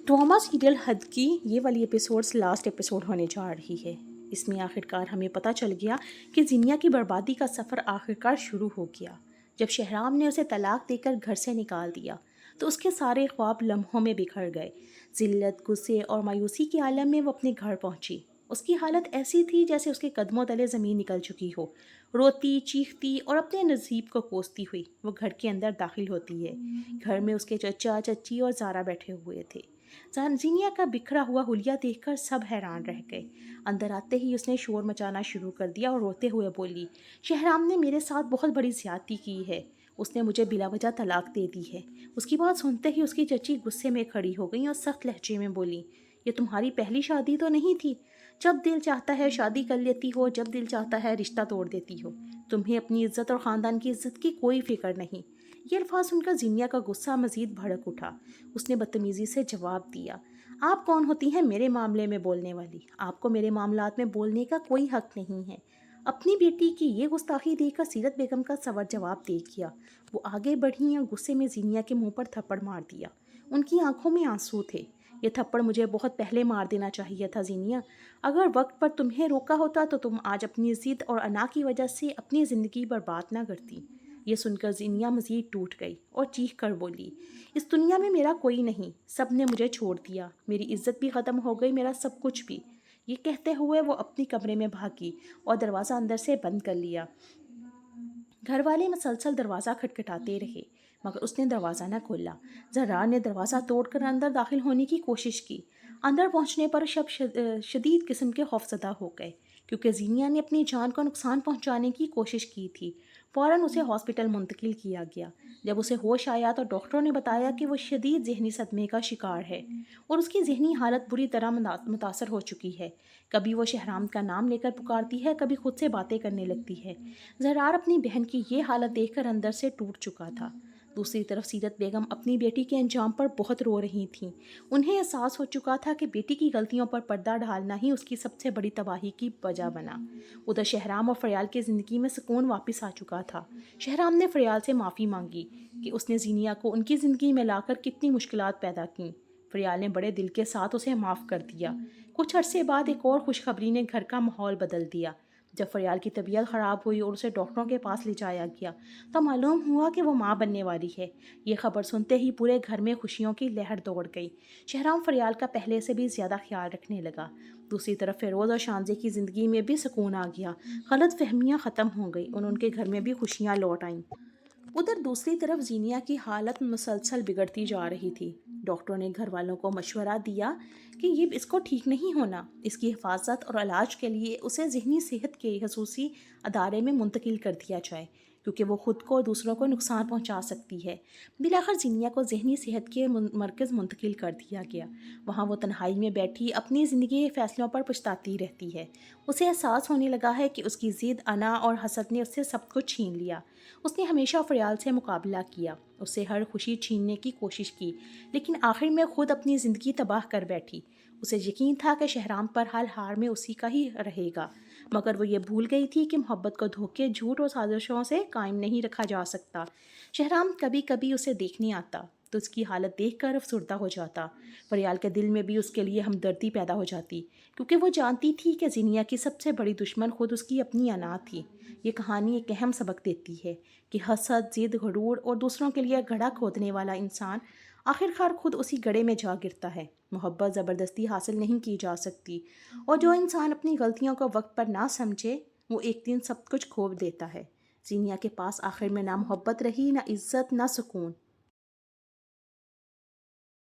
Drama serial हद की ये वाली एपिसोड्स लास्ट एपिसोड होने जा रही है। इसमें आखिरकार हमें पता चल गया कि जिनिया की बर्बादी का सफ़र आखिरकार शुरू हो गया। जब शहराम ने उसे तलाक देकर घर से निकाल दिया तो उसके सारे ख्वाब लम्हों में बिखर गए। जिल्लत, गुस्से और मायूसी के आलम में वो अपने घर पहुंची। उसकी हालत ऐसी थी जैसे उसके कदमों तले ज़मीन निकल चुकी हो। रोती, चीखती और अपने नसीब को कोसती हुई वो घर के अंदर दाखिल होती है। घर में उसके चचा, चची और ज़ारा बैठे हुए थे। जीनिया का बिखरा हुआ हुलिया देखकर सब हैरान रह गए। अंदर आते ही उसने शोर मचाना शुरू कर दिया और रोते हुए बोली, शहराम ने मेरे साथ बहुत बड़ी ज़्यादती की है। उसने मुझे बिला वजह तलाक दे दी है। उसकी बात सुनते ही उसकी चची गुस्से में खड़ी हो गई और सख्त लहजे में बोली, ये तुम्हारी पहली शादी तो नहीं थी? जब दिल चाहता है शादी कर लेती हो, जब दिल चाहता है रिश्ता तोड़ देती हो। तुम्हें अपनी इज्जत और ख़ानदान की इज्जत की कोई फिक्र नहीं। ये अल्फाज सुनकर जिनिया का गुस्सा मज़ीद भड़क उठा। उसने बदतमीज़ी से जवाब दिया, आप कौन होती हैं मेरे मामले में बोलने वाली? आपको मेरे मामलात में बोलने का कोई हक नहीं है। अपनी बेटी की ये गुस्ताखी देखकर सीरत बेगम का सवर जवाब दे दिया। वो आगे बढ़ी और गुस्से में जिनिया के मुंह पर थप्पड़ मार दिया। उनकी आंखों में आंसू थे। ये थप्पड़ मुझे बहुत पहले मार देना चाहिए था जिनिया। अगर वक्त पर तुम्हें रोका होता तो तुम आज अपनी ज़िद और अना की वजह से अपनी ज़िंदगी बर्बाद ना करती। ये सुनकर जिनिया मज़ीद टूट गई और चीख कर बोली, इस दुनिया में मेरा कोई नहीं, सब ने मुझे छोड़ दिया, मेरी इज्जत भी ख़त्म हो गई, मेरा सब कुछ भी। ये कहते हुए वो अपनी कमरे में भागी और दरवाज़ा अंदर से बंद कर लिया। घर वाले मसलसल दरवाज़ा खटखटाते रहे मगर उसने दरवाज़ा न खोला। जर्रार ने दरवाज़ा तोड़कर अंदर दाखिल होने की कोशिश की। अंदर पहुंचने पर सब शदीद किस्म के खौफजदा हो गए क्योंकि जीनिया ने अपनी जान को नुकसान पहुंचाने की कोशिश की थी। फ़ौरन उसे हॉस्पिटल मुंतकिल किया गया। जब उसे होश आया तो डॉक्टरों ने बताया कि वो शदीद ज़हनी सदमे का शिकार है और उसकी ज़हनी हालत बुरी तरह मुतासर हो चुकी है। कभी वो शहराम का नाम लेकर पुकारती है, कभी खुद से बातें करने लगती है। जहरार अपनी बहन की ये हालत देखकर अंदर से टूट चुका था। दूसरी तरफ सीरत बेगम अपनी बेटी के अंजाम पर बहुत रो रही थीं। उन्हें एहसास हो चुका था कि बेटी की गलतियों पर पर्दा डालना ही उसकी सबसे बड़ी तबाही की वजह बना। उधर शहराम और फरियाल की ज़िंदगी में सुकून वापस आ चुका था। शहराम ने फरियाल से माफ़ी मांगी कि उसने जीनिया को उनकी ज़िंदगी में लाकर कितनी मुश्किलात पैदा की। फरियाल ने बड़े दिल के साथ उसे माफ़ कर दिया। कुछ अरसे बाद एक और खुशखबरी ने घर का माहौल बदल दिया। जब फरियाल की तबीयत ख़राब हुई और उसे डॉक्टरों के पास ले जाया गया तो मालूम हुआ कि वो माँ बनने वाली है। ये खबर सुनते ही पूरे घर में खुशियों की लहर दौड़ गई। शहराम फरियाल का पहले से भी ज़्यादा ख्याल रखने लगा। दूसरी तरफ फ़िरोज़ और शांजे की ज़िंदगी में भी सुकून आ गया। गलत फहमियाँ ख़त्म हो गई और उनके घर में भी खुशियाँ लौट आईं। उधर दूसरी तरफ जीनिया की हालत मुसलसल बिगड़ती जा रही थी। डॉक्टरों ने घर वालों को मशवरा दिया कि ये इसको ठीक नहीं होना, इसकी हिफाजत और इलाज के लिए उसे ज़हनी सेहत के खसूसी अदारे में मुंतकिल कर दिया जाए क्योंकि वो ख़ुद को और दूसरों को नुकसान पहुंचा सकती है। बिलाखिर जीनिया को ज़हनी सेहत के मरकज़ मुंतकिल कर दिया गया। वहाँ वो तन्हाई में बैठी अपनी ज़िंदगी के फ़ैसलों पर पछताती रहती है। उसे एहसास होने लगा है कि उसकी ज़िद, अना और हसद ने उससे सब कुछ छीन लिया। उसने हमेशा फरियाल से मुकाबला किया, उससे हर खुशी छीनने की कोशिश की, लेकिन आखिर में ख़ुद अपनी ज़िंदगी तबाह कर बैठी। उसे यकीन था कि शहराम पर हाल हार में उसी का ही रहेगा, मगर वो ये भूल गई थी कि मोहब्बत को धोखे, झूठ और साजिशों से कायम नहीं रखा जा सकता। शहराम कभी कभी उसे देखने आता तो उसकी हालत देखकर अफसुर्दा हो जाता। फरियाल के दिल में भी उसके लिए हमदर्दी पैदा हो जाती क्योंकि वो जानती थी कि जिनिया की सबसे बड़ी दुश्मन खुद उसकी अपनी अना थी। ये कहानी एक अहम सबक देती है कि हसद, जिद, गरूर और दूसरों के लिए गड्ढा खोदने वाला इंसान आखिरकार खुद उसी गड्ढे में जा गिरता है। मोहब्बत ज़बरदस्ती हासिल नहीं की जा सकती और जो इंसान अपनी गलतियों को वक्त पर ना समझे वो एक दिन सब कुछ खो देता है। जीनिया के पास आखिर में ना मोहब्बत रही, ना इज्जत, ना सुकून।